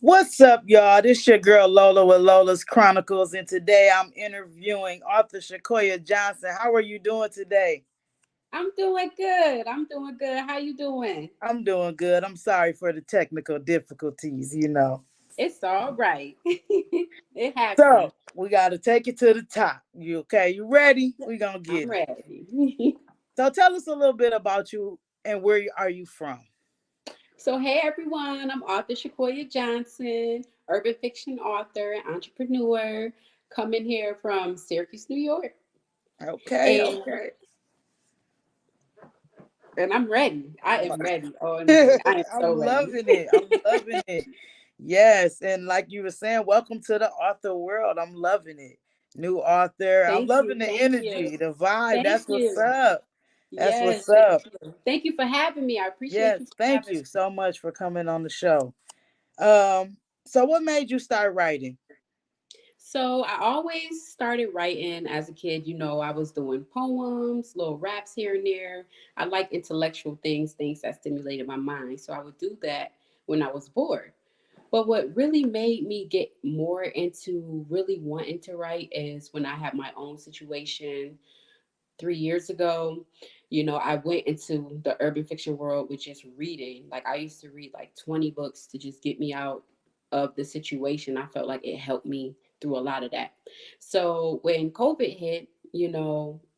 What's up, y'all? This your girl Lola with Lola's Chronicles, and today I'm interviewing author Shaquoya Johnson. How are you doing today? I'm doing good. I'm doing good. How you doing? I'm doing good. I'm sorry for the technical difficulties. It's all right. It So happens. we got to take it to the top. You okay? You ready? We gonna I'm get it. ready. So tell us a little bit about you and are you from? So, hey everyone, I'm author Shaquoya Johnson, urban fiction author and entrepreneur, coming here from Syracuse, New York. Okay, And okay. I'm ready. I am ready, honestly. I am so I'm ready. loving it. I'm loving it. Yes, and like you were saying, welcome to the author world. I'm loving it. New author. I'm Thank you. loving the Thank you. energy, the vibe. Thank That's what's you. up. That's Yes, what's thank up. you. Thank you for having me. I appreciate Yes, you for thank having you me. so much for coming on the show. So what made you start writing? So I always started writing as a kid. I was doing poems, little raps here and there. I like intellectual things, things that stimulated my mind. So I would do that when I was bored. But what really made me get more into really wanting to write is when I had my own situation 3 years ago. I went into the urban fiction world with just reading. Like I used to read like 20 books to just get me out of the situation. I felt like it helped me through a lot of that. So when COVID hit,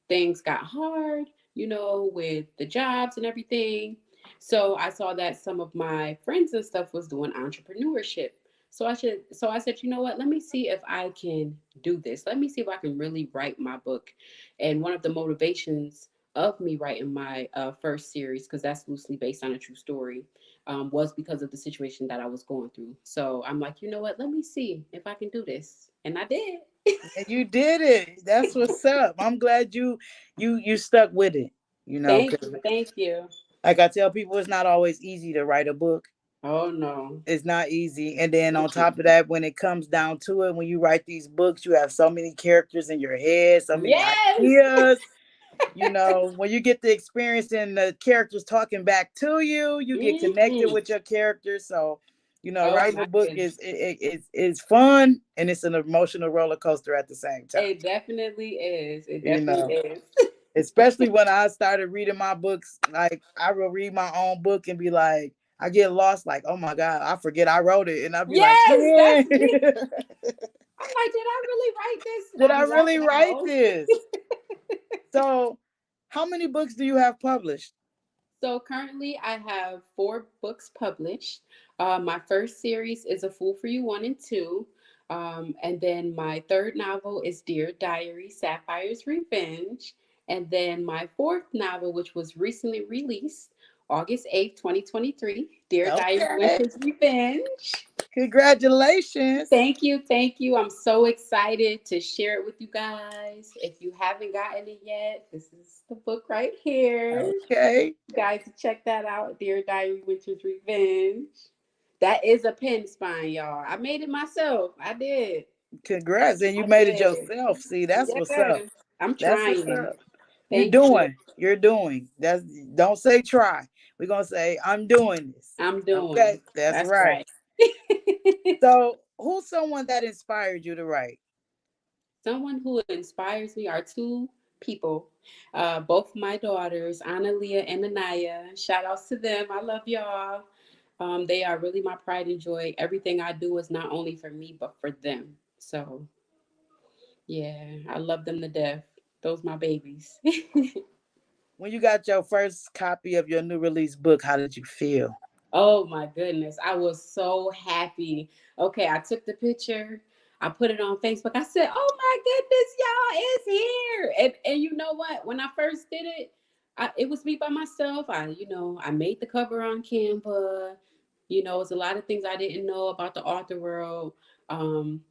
things got hard, with the jobs and everything. So I saw that some of my friends and stuff was doing entrepreneurship. So I said, you know what? Let me see if I can do this. Let me see if I can really write my book. And one of the motivations of me writing my first series, because that's loosely based on a true story, was because of the situation that I was going through. So I'm like, you know what? Let me see if I can do this, and I did. And you did it. That's what's up. I'm glad you stuck with it. Thank Because you, thank you. like I tell people, it's not always easy to write a book. Oh no. It's not easy. And then on top of that, when it comes down to it, when you write these books, you have so many characters in your head, so many Yes. ideas. When you get the experience and the characters talking back to you, you get connected Mm-mm. with your characters. So, Oh writing my a book goodness. is fun and it's an emotional roller coaster at the same time. It definitely is. It You definitely know, is. especially when I started reading my books, like I will read my own book and be like, I get lost, like, oh my God, I forget I wrote it. And I'll be like, Yes, man, that's me. I'm like, did I really write this? And did I I be really laughing at my write own. this? So, how many books do you have published? So currently, I have 4 books published. My first series is A Fool for You 1 and 2. And then my third novel is Dear Diary Sapphire's Revenge. And then my fourth novel, which was recently released August 8th, 2023, Dear Diary Okay. Winter's Revenge. Congratulations. Thank you. Thank you. I'm so excited to share it with you guys. If you haven't gotten it yet, this is the book right here. Okay. You guys to check that out. Dear Diary Winter's Revenge. That is a pen spine, y'all. I made it myself. I did. Congrats. And you I made it did. yourself. See, that's what's up. Yes. I'm That's what's trying. up. You're Thank you. doing. You're doing. That's don't say try. We're gonna say I'm doing this. I'm doing. Okay, that's That's right. right. So who's someone that inspired you to write? Someone who inspires me are 2 people. Both my daughters, Anna Leah and Anaya. Shout outs to them. I love y'all. They are really my pride and joy. Everything I do is not only for me, but for them. So, yeah, I love them to death. Those my babies. When you got your first copy of your new release book, how did you feel? Oh my goodness. I was so happy. Okay, I took the picture. I put it on Facebook. I said, "Oh my goodness, y'all, it's here." And you know what? When I first did it, it was me by myself. I made the cover on Canva. It's a lot of things I didn't know about the author world. And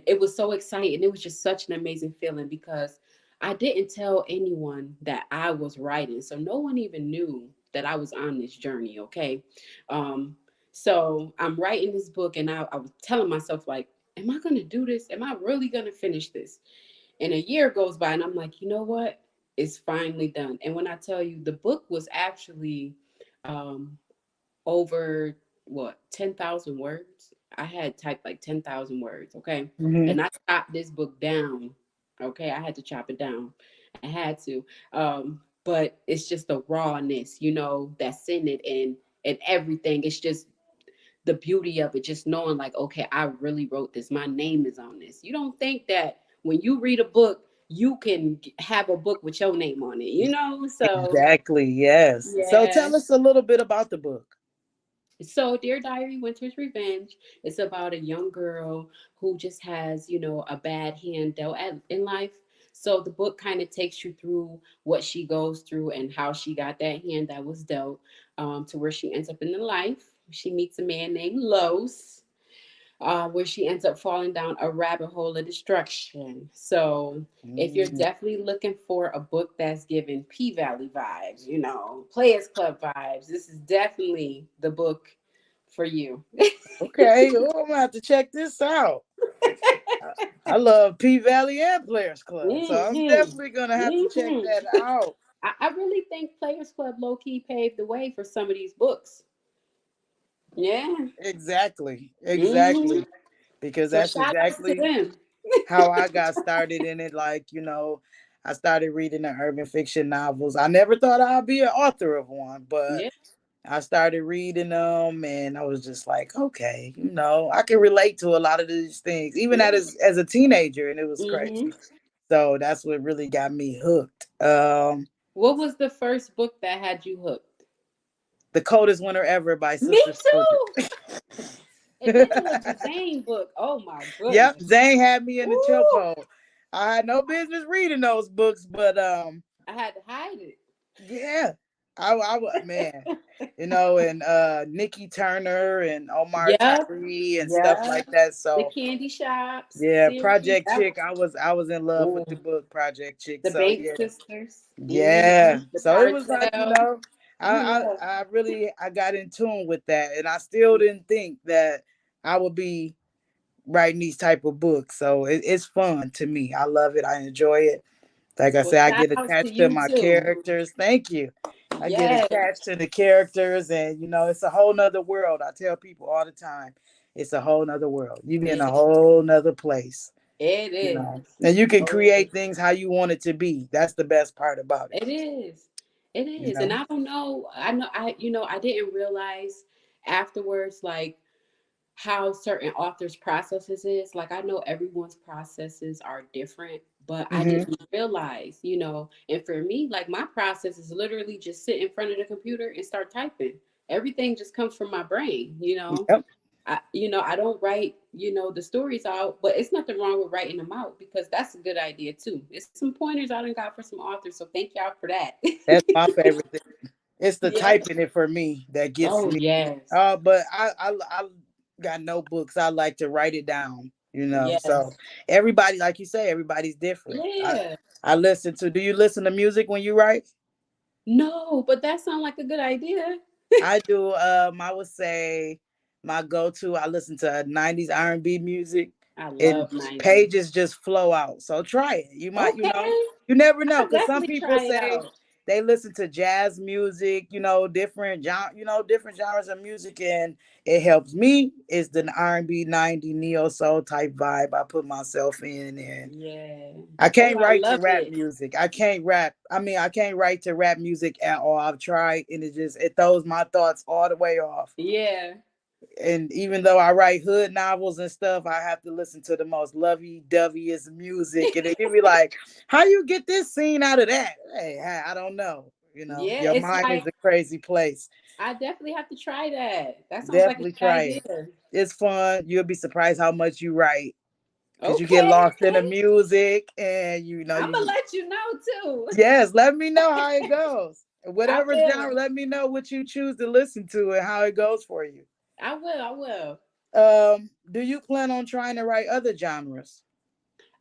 it was so exciting. It was just such an amazing feeling because I didn't tell anyone that I was writing. So no one even knew that I was on this journey, okay? Um, so I'm writing this book and I was telling myself, like, am I gonna do this? Am I really gonna finish this? And a year goes by and I'm like, you know what? It's finally done. And when I tell you the book was actually um over what, 10,000 words. I had typed like 10,000 words, okay? Hmm. And I chopped this book down. Okay, I had to chop it down. I had to. But it's just the rawness, that's in it, and everything. It's just the beauty of it, just knowing like, okay, I really wrote this. My name is on this. You don't think that when you read a book, you can have a book with your name on it. So Exactly. Yes. So yeah. tell us a little bit about the book. So, Dear Diary, Winter's Revenge. It's about a young girl who just has, a bad hand dealt in life. So the book kind of takes you through what she goes through and how she got that hand that was dealt, to where she ends up in the life. She meets a man named Los, where she ends up falling down a rabbit hole of destruction. So, if you're Mm, definitely looking for a book that's giving P Valley vibes, Players Club vibes, this is definitely the book for you. okay. Oh, I'm gonna have to check this out. I, I love P Valley and Players Club, so I'm hmm definitely gonna have to check hmm that out. I really think Players Club low key paved the way for some of these books. Yeah. Exactly. hmm Exactly. Because So that's shout outs to exactly them. how I got started in it. Like, I started reading the urban fiction novels. I never thought I'd be an author of one, but Yeah. I started reading them and I was just like, okay, I can relate to a lot of these things, even Yeah. as a teenager, and it was hmm crazy. So that's what really got me hooked. What was the first book that had you hooked? The Coldest Winter Ever by Me Sister Soldier. too. And then it was the Zane book. Oh my Yep, goodness. Zane had me in the Woo! chokehold. I had no business reading those books, but I had to hide it. yeah, man, and Nikki Turner and Omar Yep. Tyree and stuff Yep. like that. The So candy shops yeah, series. Project Chick. I was in love with the Ooh. book Project Chick. The So Bank yeah, Sisters. yeah. The So it was like Cartel. Yeah. I really I got in tune with that, and I still didn't think that I would be writing these type of books. So it's fun to me. I love it. I enjoy it. Like I Well, said, I shout get outs to attached to you my too. characters. Thank you. I get Yes, attached to the characters, and it's a whole nother world. I tell people all the time, it's a whole nother world. You be in a it, whole nother place, it is. and you can Oh, create things how you want it to be. That's the best part about it. it is. It You is. And know. I don't know. I didn't realize afterwards, like, how certain authors' processes is. Like, I know everyone's processes are different, but I Hmm. didn't realize, And for me, like, my process is literally just sit in front of the computer and start typing. Everything just comes from my brain. Yep. I don't write, the stories out, but it's nothing wrong with writing them out because that's a good idea too. It's some pointers I done got for some authors, so thank y'all for that. That's my favorite thing. It's the Yeah. typing it for me that gets Oh me. yes. But I got notebooks. I like to write it down. So Yes. everybody, like you say, everybody's different. Yeah. I listen to. Do you listen to music when you write? No, but that sounds like a good idea. I do. I would say my go-to. I listen to '90s R&B music, I and love 90s. pages just flow out. So try it. You might, Okay. you never know. I'll Because some definitely people try it say out. they listen to jazz music. Different genres of music, and it helps me. It's the R&B '90s neo soul type vibe I put myself in, and Yeah. I Oh, can't I write to love rap it. music. I can't rap. I mean, I can't write to rap music at all. I've tried, and it throws my thoughts all the way off. Yeah. And even though I write hood novels and stuff, I have to listen to the most lovey-doveyest music, and it can be like, "How you get this scene out of that?" Hey, I don't know. Yeah. Your It's mind is like, a crazy place. I definitely have to try that. That sounds like a Definitely good try idea. it. It's fun. You'll be surprised how much you write because you get Okay. lost in the music, and I'm going to you let you know too. Yes, let me know how it goes. I Whatever genre, will. let me know what you choose to listen to and how it goes for you. I will. I will. Do you plan on trying to write other genres?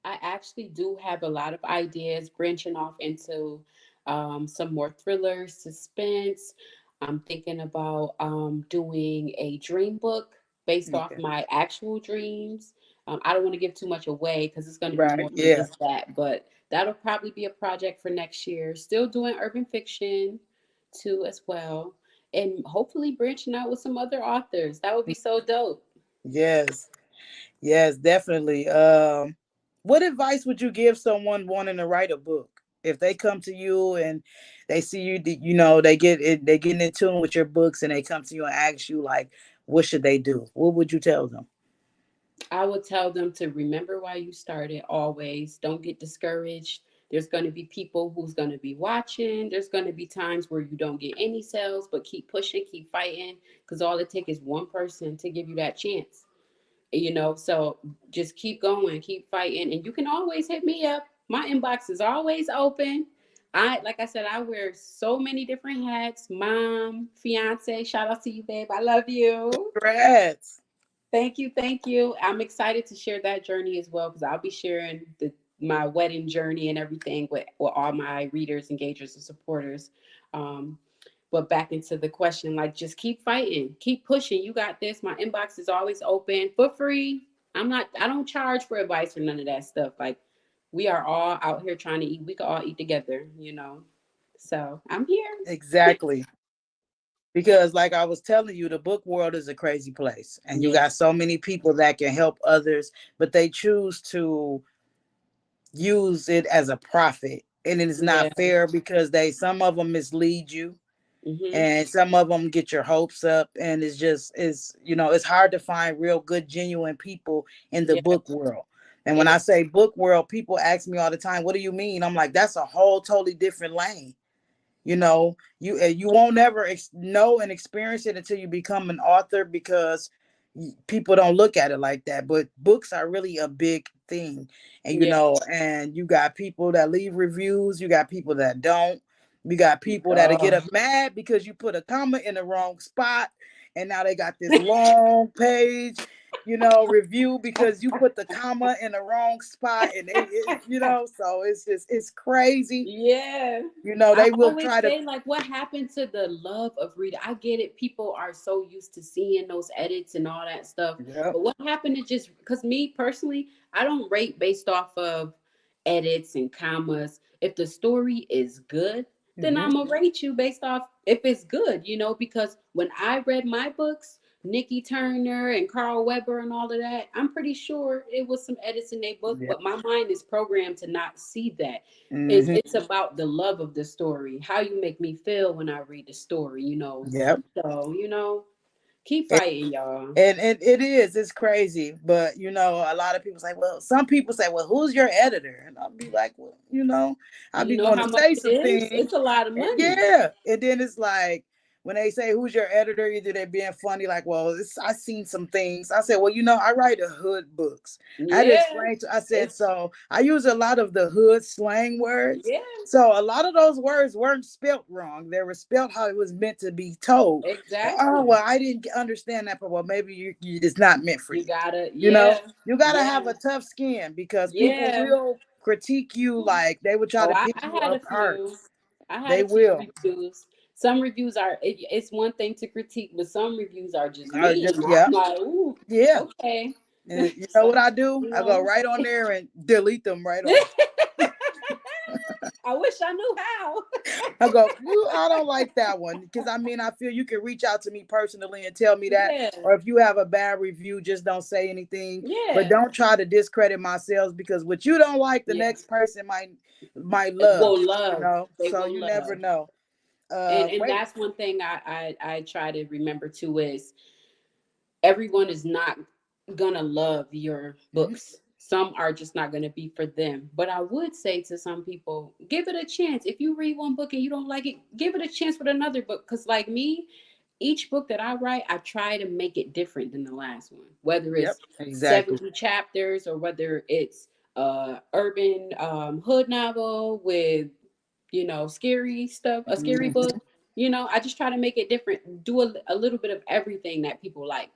I actually do have a lot of ideas branching off into some more thrillers, suspense. I'm thinking about doing a dream book based off Okay. my actual dreams. I don't want to give too much away because it's going to be Right. more than Yeah. just that, but that'll probably be a project for next year. Still doing urban fiction too, as well. and hopefully branching out with some other authors. That would be so dope. Yes. Yes, definitely. What advice would you give someone wanting to write a book? If they come to you and they see you, you know, they getting in tune with your books, and they come to you and ask you like, what should they do? What would you tell them? I would tell them to remember why you started always. Don't get discouraged. There's going to be people who's going to be watching. There's going to be times where you don't get any sales, but keep pushing, keep fighting, because all it takes is one person to give you that chance. So just keep going, keep fighting, and you can always hit me up. My inbox is always open. Like I said, I wear so many different hats. Mom, fiance, shout out to you, babe. I love you. Congrats. Thank you, thank you. I'm excited to share that journey as well because I'll be sharing my wedding journey and everything with all my readers, engagers, and supporters. Um, but back into the question, like just keep fighting, keep pushing. You got this. My inbox is always open for free. I don't charge for advice or none of that stuff. Like we are all out here trying to eat. We can all eat together. So I'm here. Exactly. Because like I was telling you, the book world is a crazy place, and you Yeah, got so many people that can help others, but they choose to use it as a profit, and it is yeah. not fair because they some of them mislead you, Mhm. and some of them get your hopes up, and it's hard to find real good genuine people in the Yeah, book world. And when yeah, I say book world, people ask me all the time, what do you mean? I'm like, that's a whole totally different lane. You won't ever know and experience it until you become an author, because people don't look at it like that, but books are really a big thing. And yeah. you got people that leave reviews, you got people that don't, you got people that get Oh. up mad because you put a comma in the wrong spot, and now they got this long page, review because you put the comma in the wrong spot, and so it's crazy. Yeah. I They will always try to. say, like, what happened to the love of reading? I get it. People are so used to seeing those edits and all that stuff. Yep. But what happened to just, because me personally, I don't rate based off of edits and commas. If the story is good, then Hmm. I'm going to rate you based off if it's good, because when I read my books, Nikki Turner and Carl Weber and all of that, I'm pretty sure it was some edits in their book, Yep. but my mind is programmed to not see that. it's Hmm. it's about the love of the story, how you make me feel when I read the story. Yep. So keep fighting, y'all. And it's crazy, but a lot of people say, well, some people say, well, who's your editor? And I'll be like, well, I'll You be know going how to much say it some is? things. It's a lot of And money. yeah, and then it's like when they say who's your editor, either they're being funny, like, well, I seen some things. I said, well, I write a hood books. I had to Yeah. explain I said, It's so I use a lot of the hood slang words. yeah, So a lot of those words weren't spelt wrong. They were spelt how it was meant to be told. Well, oh, exactly. well, I didn't understand that, but well, maybe it's not meant for You you. gotta, You know, yeah, you got to have yeah, a tough skin, because people yeah. will critique you, like they would try Oh, to I, pick I you had a apart. few. I had They a few will. reviews. Some reviews it's one thing to critique, but some reviews are just mean. Just yeah, I'm like, ooh, yeah. okay. And you know So, what I do? you I go know. right on there and delete them right off. I wish I knew how. I go, I don't like that one, because I mean, I feel you can reach out to me personally and tell me that, Yeah, or if you have a bad review, just don't say anything, but yeah, don't try to discredit my sales, because what you don't like, the yeah. next person might They love. will love. They So will you never love. know. And Wait. that's one thing I try to remember too is everyone is not gonna love your Mhm. books. Some are just not gonna be for them. But I would say to some people, give it a chance. If you read one book and you don't like it, give it a chance with another book. Cause like me, each book that I write, I try to make it different than the last one. Whether Yep, it's exactly. 70 chapters or whether it's urban hood novel with scary stuff, a scary Mhm. book. I just try to make it different, do a little bit of everything that people like.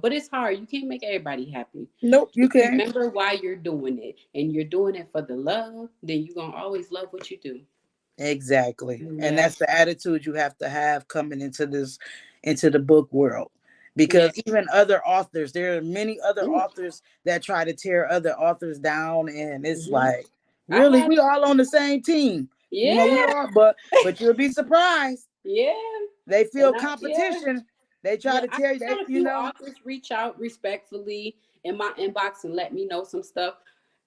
But it's hard. You can't make everybody happy. Nope, you Just can't. remember why you're doing it, and you're doing it for the love. Then you're gonna always love what you do. Exactly. And Yeah, that's the attitude you have to have coming into the book world. yeah, Because even other authors, there are many other mm, authors that try to tear other authors down, and it's hmm. like, I really, had, we all on the same team. We yeah, are, but you'll be surprised. yeah. They feel And yeah, competition. They try yeah, to I tell you that, had a few authors reach out respectfully in my inbox and let me know some stuff.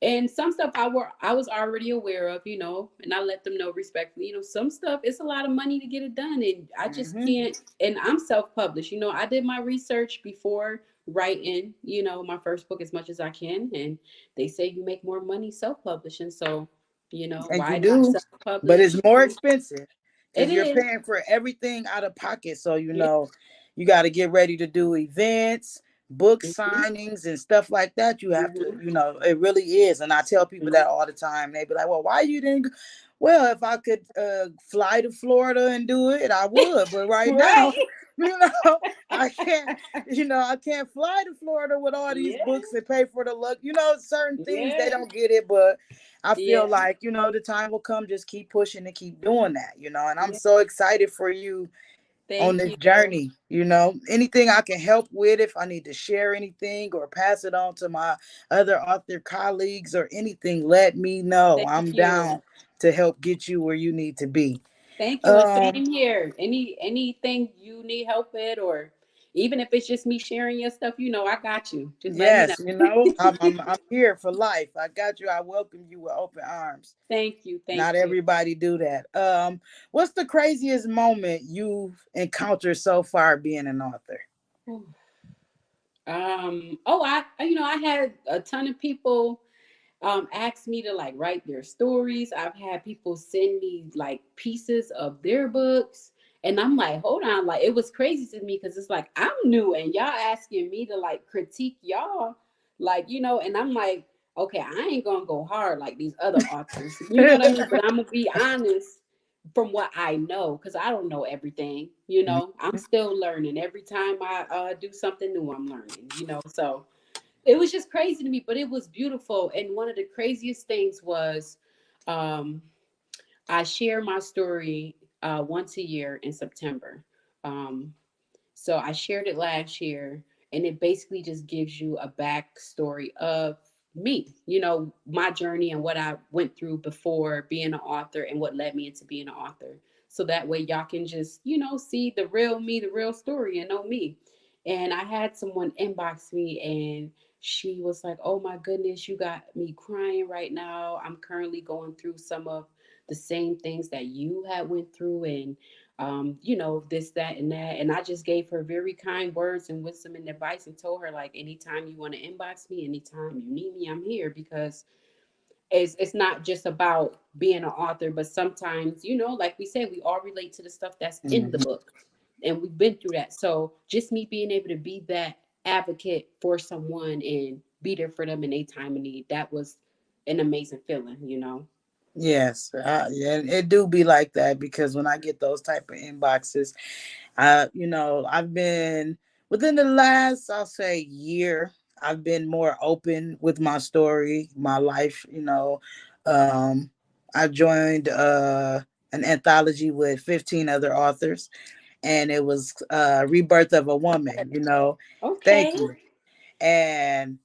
And some stuff I was already aware of, and I let them know respectfully. Some stuff it's a lot of money to get it done, and I just hmm can't. And I'm self-published. I did my research before writing, my first book as much as I can, and they say you make more money self-publishing. So, and you why not do, but self-publish? it's more expensive It because you're is. paying for everything out of pocket. So Yeah. you got to get ready to do events, book Hmm. signings, and stuff like that. You have to, Hmm. it really is. And I tell people that all the time. They be like, "Well, why you didn't?" Well, if I could fly to Florida and do it, I would. But right now, Right. you know, I can't. I can't fly to Florida with all these Yeah. books and pay for the luck. Certain things they Yeah. don't get it, but I Yeah. feel like, the time will come, just keep pushing and keep doing that. And I'm Yeah. so excited for you on Thank this you. journey. Anything I can help with, if I need to share anything or pass it on to my other author colleagues or anything, let me know. Thank I'm you. down to help get you where you need to be. Thank you. And Um, same here. Anything you need help with, or even if it's just me sharing your stuff, I got you. Just let me know. yes, I'm here for life. I got you. I welcome you with open arms. Thank you. Thank Not you. everybody do that. What's the craziest moment you've encountered so far being an author? Oh, I had a ton of people asked me to like write their stories. I've had people send me like pieces of their books. And I'm like, hold on, like it was crazy to me because it's like I'm new and y'all asking me to like critique y'all, like, and I'm like, okay, I ain't gonna go hard like these other authors, you know what I mean? But I'm gonna be honest from what I know, because I don't know everything, I'm still learning. Every time I do something new, I'm learning, so it was just crazy to me, but it was beautiful. And one of the craziest things was um, I share my story once a year in September. Um, so I shared it last year, and it basically just gives you a backstory of me, my journey and what I went through before being an author and what led me into being an author. So that way y'all can just, see the real me, the real story, and know me. And I had someone inbox me and she was like, "Oh my goodness, you got me crying right now. I'm currently going through some of the same things that you had went through, and this, that, and that." And I just gave her very kind words and wisdom and advice and told her, like, anytime you want to inbox me, anytime you need me, I'm here, because it's not just about being an author, but sometimes, like we said, we all relate to the stuff that's in the Mhm. book. And we've been through that. So just me being able to be that advocate for someone and be there for them in a time of need, that was an amazing feeling. Yes, yeah, it do be like that because when I get those type of inboxes, I've been within the last, I'll say, year, I've been more open with my story, my life. Um, I joined an anthology with 15 other authors, and it was Rebirth of a Woman. Thank Okay. you. And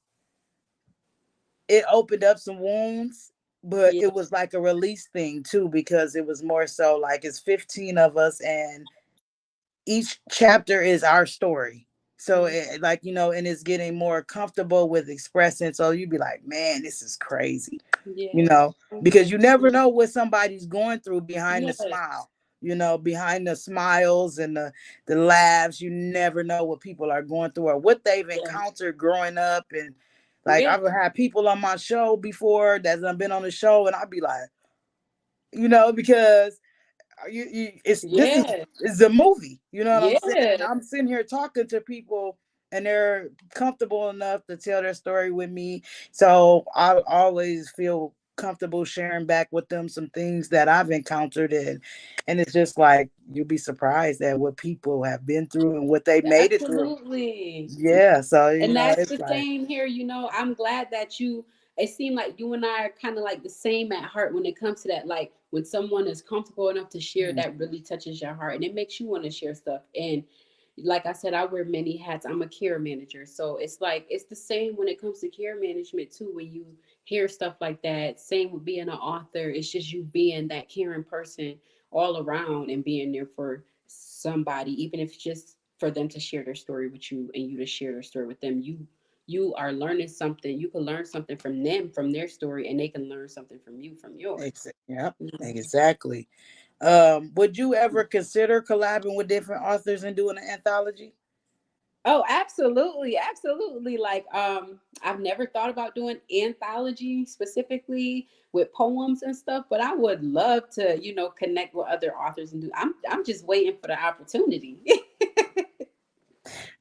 it opened up some wounds, but Yeah. it was like a release thing too, because it was more so like it's 15 of us, and each chapter is our story. So Mhm. it, like, and it's getting more comfortable with expressing. So you'd be like, man, this is crazy, you Yeah. know, because Okay. you never know what somebody's going through behind the Yes. smile. Behind the smiles and the laughs, you never know what people are going through or what they've Yeah. encountered growing up. And like Yeah. I've had people on my show before that have been on the show, and I'd be like, because it's this Yeah. is a movie. You know what I'm saying? And Yeah. I'm sitting here talking to people, and they're comfortable enough to tell their story with me. So I always feel comfortable sharing back with them some things that I've encountered, and it's just like you'll be surprised at what people have been through and what they made it through. Absolutely. Yeah. So And that's it's the like, same here. I'm glad that it seemed like you and I are kind of like the same at heart when it comes to that. Like when someone is comfortable enough to share, mm, that really touches your heart and it makes you want to share stuff. And like I said, I wear many hats. I'm a care manager. So it's like, it's the same when it comes to care management too. When you hear stuff like that, same with being an author, it's just you being that caring person all around and being there for somebody, even if it's just for them to share their story with you and you to share their story with them. You are learning something. You can learn something from them, from their story, and they can learn something from you, from yours. Yep, You know? exactly. Would you ever consider collabing with different authors and doing an anthology? Oh, absolutely, absolutely. Like, I've never thought about doing anthology specifically with poems and stuff, but I would love to, connect with other authors and do. I'm just waiting for the opportunity.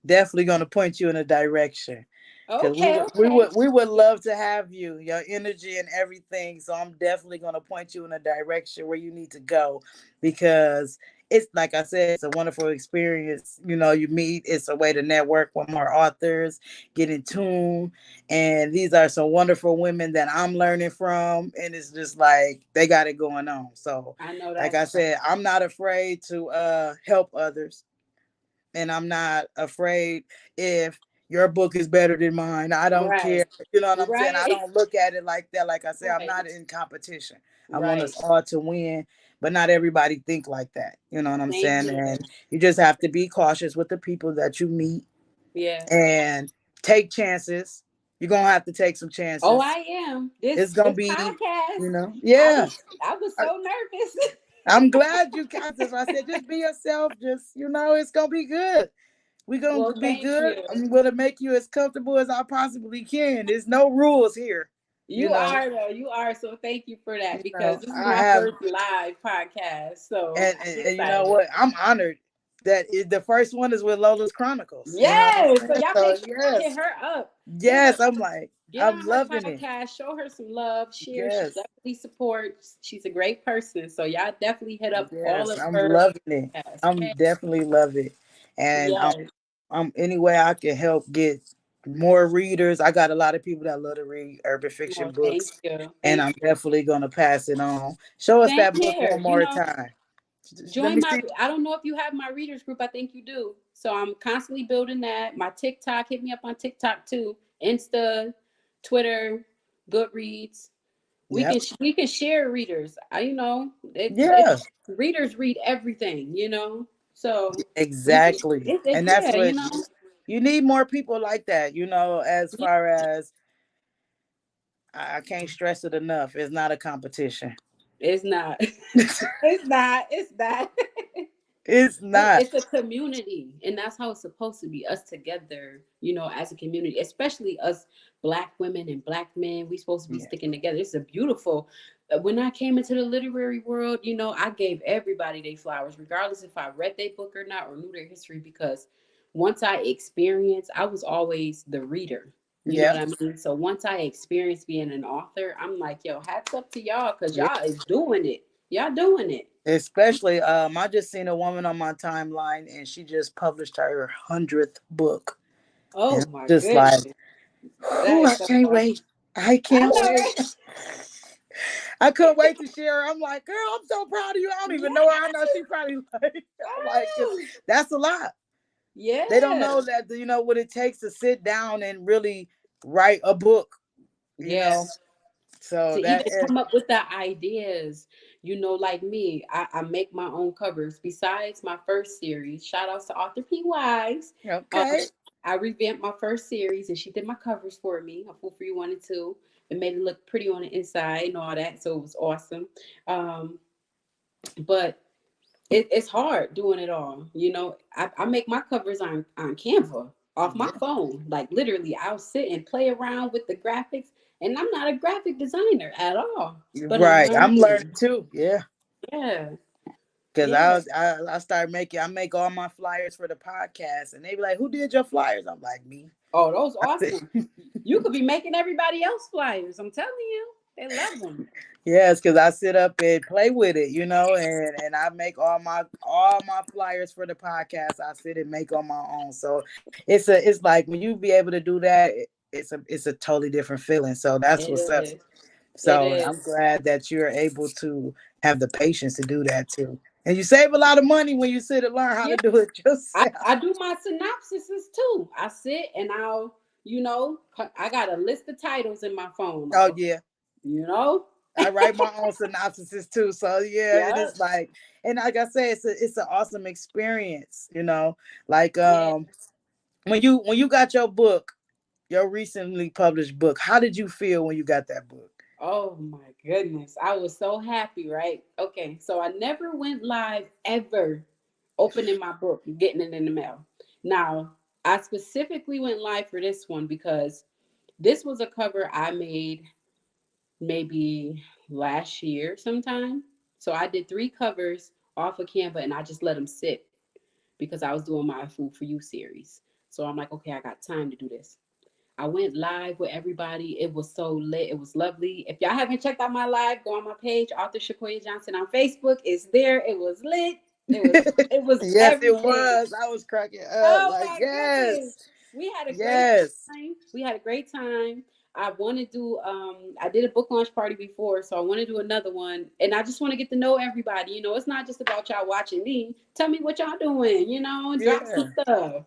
Definitely going to point you in a direction, because we Okay, would we okay. would we would love to have you, your energy and everything. So I'm definitely going to point you in a direction where you need to go, because it's like I said, it's a wonderful experience. You meet. It's a way to network with more authors, get in tune, and these are some wonderful women that I'm learning from, and it's just like they got it going on. So, I know like that's I said, I'm not afraid to help others, and I'm not afraid if your book is better than mine. I don't right, care. You know what I'm saying? I right, don't look at it like that. Like I said, I'm right, not in competition. I want right. us all to win, but not everybody think like that. You know what I'm Same saying? here. And you just have to be cautious with the people that you meet Yeah. and take chances. You're gonna have to take some Oh, chances. I am. This It's gonna this be, podcast. I yeah. was I was I, so nervous. I'm glad you got this. I said, just be yourself. Just, it's gonna be good. We gonna Well, be thank good. you. I'm gonna make you as comfortable as I possibly can. There's no rules here. You You know, are though. You are. So thank you for that because this is I my have, first live podcast. So I'm and you know excited. what? I'm honored that the first one is with Lola's Chronicles. You know what I'm Yes. So saying? y'all So make sure y'all hit yes, her up. Hit her yes. I'm up. like, Get I'm on her loving it. podcast. Show her some love. Share. She Yes, definitely supports. She's a great person. So y'all definitely hit up all yes. of I'm her loving it. podcasts. I'm Okay. definitely love it, and Yes. any way I can help get more readers. I got a lot of people that love to read urban fiction Well, thank books, you. and Thank I'm you. definitely gonna pass it on. Show us Same that book here. one more time. Let Join me my, see. I don't know if you have my readers group. I think you do. So I'm constantly building that. My TikTok, hit me up on TikTok too. Insta, Twitter, Goodreads. Yep. We can share readers. Yeah. Readers read everything, So Exactly. it's And that's yeah, what you need, more people like that. As Yeah, far as I can't stress it enough. It's not a competition. it's not. It's not. It's not. It's a community, and that's how it's supposed to be. Us together, as a community, especially us Black women and Black men. We supposed to be Yeah. sticking together. It's a beautiful. When I came into the literary world, I gave everybody their flowers, regardless if I read their book or not or knew their history. Because once I experienced, I was always the reader. You know Yep. what I mean? So once I experienced being an author, I'm like, yo, hats up to y'all, because Yeah. y'all is doing it. Y'all doing it. Especially, I just seen a woman on my timeline, and she just published her 100th book, and Oh I'm my just like, goodness. That whew, is I so can't awesome. wait. I I can't know, wait. right? I couldn't wait to share her. I'm like, girl, I'm so proud of you. I don't even know her. I know Yes. she probably like, I'm like, 'cause Oh, that's a lot. They don't yeah. know that, what it takes to sit down and really write a book, you Yeah. know. So To that even come up with the ideas, like me, I make my own covers. Besides my first series, shout outs to Author P. Wise. Um, okay. I revamped my first series and she did my covers for me. A Fool for You 1 and 2. It made it look pretty on the inside and all that. So it was awesome. Um, but it's hard doing it all. I make my covers on Canva off my Yeah. phone. Like literally, I'll sit and play around with the graphics, and I'm not a graphic designer at all. But I'm Right. I'm learning learning. too. Yeah. Yeah, Cause yeah. I started making, I make all my flyers for the podcast, and they be like, "Who did your flyers?" I'm like, "Me." Oh, those I said, awesome. You could be making everybody else flyers. I'm telling you, they love them. yes, because I sit up and play with it, and I make all my flyers for the podcast. I sit and make on my own. So it's like when you be able to do that, it's a totally different feeling. So that's It what's up. is. It So I'm is. glad that you're able to have the patience to do that too. And you save a lot of money when you sit and learn how Yeah, to do it yourself. I do my synopsises too. I sit and I got a list of titles in my phone. Like, Oh okay, yeah. you know. I write my own synopsises too. So yeah, it Yeah. is like, and like I say, it's an awesome experience. Like Yeah. when you got your book, your recently published book, how did you feel when you got that book? Oh my goodness. I was so happy, right? Okay. So I never went live ever opening my book and getting it in the mail. Now, I specifically went live for this one because this was a cover I made maybe last year sometime. So I did 3 covers off of Canva and I just let them sit because I was doing my Food for You series. So I'm like, okay, I got time to do this. I went live with everybody. It was so lit. It was lovely. If y'all haven't checked out my live, go on my page, Author Shaquoya Johnson on Facebook. It's there. It was lit. It was Yes, it everything. was. I was cracking up. Oh Like, my goodness. yes, We had a great yes. time. We had a great time. I want to do I did a book launch party before, so I want to do another one. And I just want to get to know everybody. It's not just about y'all watching me. Tell me what y'all doing, and drop some Yeah. stuff.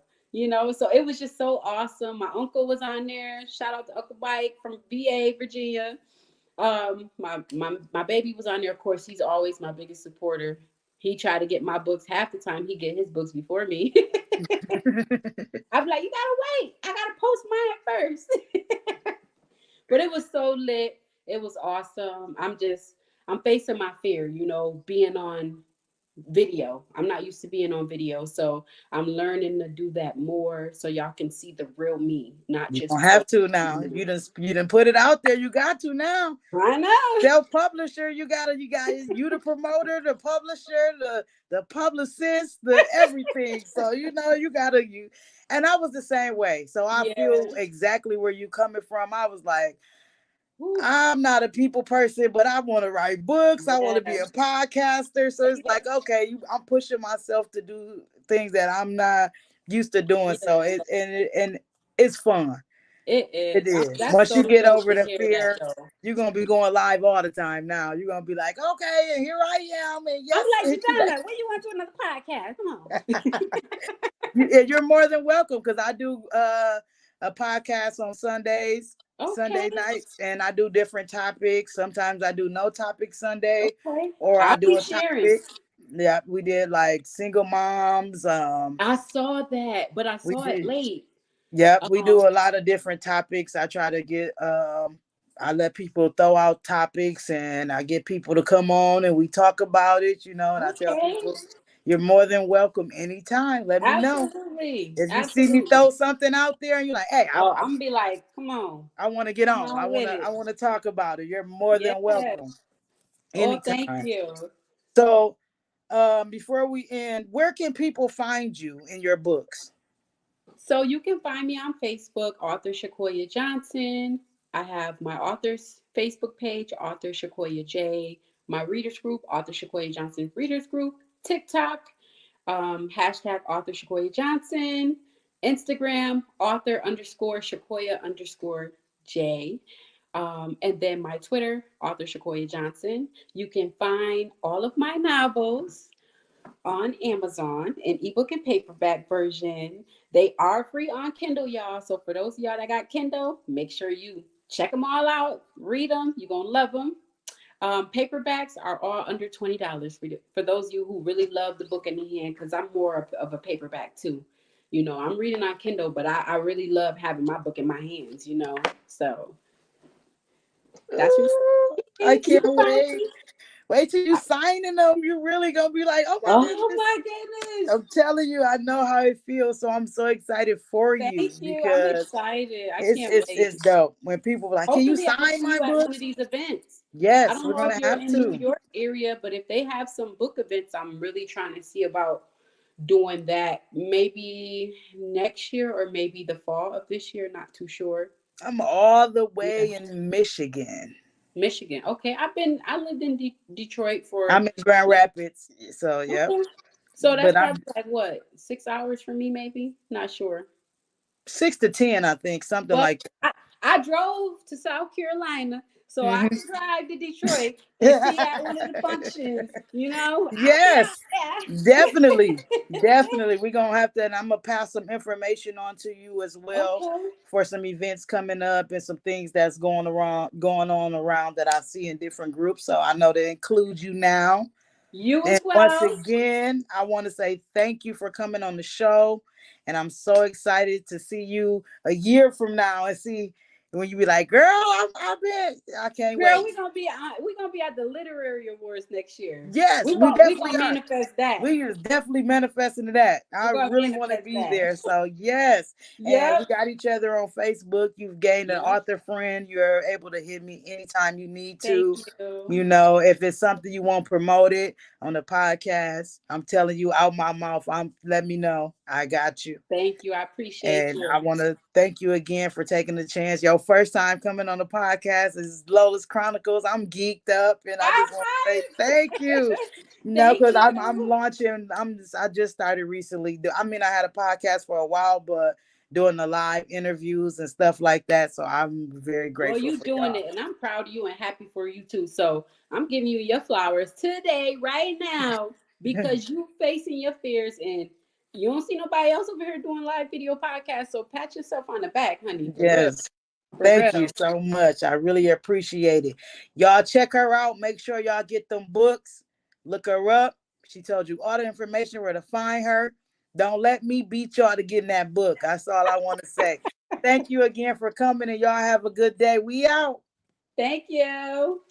So it was just so awesome. My uncle was on there. Shout out to Uncle Mike from VA, Virginia. My baby was on there. Of course, he's always my biggest supporter. He tried to get my books half the time. He get his books before me. I'm like, you gotta wait. I gotta post mine first. But it was so lit. It was awesome. I'm facing my fear, being on video. I'm not used to being on video. So I'm learning to do that more so y'all can see the real me, not You just don't what have to now. you You didn't put it out there. You got to now. know. I know. Self-publisher, you the promoter, the publisher, the publicist, the everything. So you gotta you and I was the same way. So I feel Yeah. exactly where you coming from. I was like, Whew. I'm not a people person, but I want to write books. I want to be Yeah. a podcaster. So it's like, okay, I'm pushing myself to do things that I'm not used to doing. So Yeah. and it's fun. It It is. is. That's Once you so get dope over to the hear that fear, though. you're gonna be going live all the time now. You're gonna be like, okay, and here I am, and I'm yes, like, Shaquana, when you want to do another podcast? Come on. you're more than welcome because I do a podcast on Sundays, Okay. Sunday nights, and I do different topics. Sometimes I do no topic Sunday, Okay. or I I'll do be a sharing. topic. Yeah, we did like single moms. I saw that, but I We saw it did. late. Yep, we Um, do a lot of different topics. I try to get I let people throw out topics and I get people to come on and we talk about it, and I tell okay. people you're more than welcome anytime. Let me know. Absolutely. If you see me Absolutely. throw something out there and you're like, "Hey, Oh, I'm gonna be like, I want to get come on. I on want with to I it. want to talk about it." You're more Yeah. than welcome Oh, thank anytime. you. So, before we end, where can people find you in your books? So you can find me on Facebook, Author Shaquoya Johnson. I have my author's Facebook page, Author Shaquoya J. My readers group, Author Shaquoya Johnson Readers Group. TikTok, hashtag Author Shaquoya Johnson. Instagram, author underscore Shaquoya underscore J. And then my Twitter, author Shaquoya Johnson. You can find all of my novels on Amazon in ebook and paperback version. They are free on Kindle, y'all. So for those of y'all that got Kindle, make sure you check them all out, read them. You're gonna love them. Paperbacks are all under $20 for those of you who really love the book in the hand, because I'm more of a paperback too. I'm reading on Kindle, but I really love having my book in my hands. So that's what Ooh, I you can't can find wait. me. Wait till you signing them. You're really gonna be like, "Oh my Oh goodness." my goodness. I'm telling you, I know how it feels, so I'm so excited for you Thank you. I'm because excited. I it's can't it's wait. it's dope when people are like, "Can you Hopefully, I sign see my you at one of books?" these events. I Yes, don't we're know if gonna you're have in New to. York area, but if they have some book events, I'm really trying to see about doing that maybe next year or maybe the fall of this year. Not too sure. I'm all the Yeah, way in Michigan. Michigan. Okay, I lived in Detroit for I'm in Grand like Rapids, so yep. okay. So that's But I'm probably like what 6 hours for me, maybe. Not sure. 6 to 10, I think, something Well, like that. I drove to South Carolina, So I Hmm. will drive to Detroit and see you at one of the functions. I'll be Yes, out definitely. Definitely. We're gonna have to, and I'm gonna pass some information on to you as there. well Okay. for some events coming up and some things that's going on around that I see in different groups. So I know to include you now. You And as once well. again, I want to say thank you for coming on the show. And I'm so excited to see you a year from now and see when you be like, girl, I've been, I can't Girl, wait. we're gonna be at the literary awards next year. Yes, We we gonna we definitely gonna are. manifest that. We is definitely manifesting that. We're I gonna really want to manifest be that. there. So yes, and we Yep. got each other on Facebook. You've gained an Yep. author friend. You're able to hit me anytime you need Thank to. you. You know, if it's something you want promoted on the podcast, I'm telling you out my mouth. Let me know. I got you. Thank you. I appreciate And I you. want to thank you again for taking the chance. Your first time coming on the podcast is Lola's Chronicles. I'm geeked up, and I just want to say All right. thank you. Thank Because I'm you. launching. I just started recently. I mean, I had a podcast for a while, but doing the live interviews and stuff like that. So I'm very Well, grateful you for doing it, and I'm proud of you and happy for you too. So I'm giving you your flowers today, right now, y'all. because you facing your fears and you don't see nobody else over here doing live video podcasts. So pat yourself on the back, honey, for real, Yes. for Thank you real. so much. I really appreciate it. Y'all check her out. Make sure y'all get them books. Look her up. She told you all the information where to find her. Don't let me beat y'all to getting that book. That's all I want to say. Thank you again for coming, and y'all have a good day. We out. Thank you.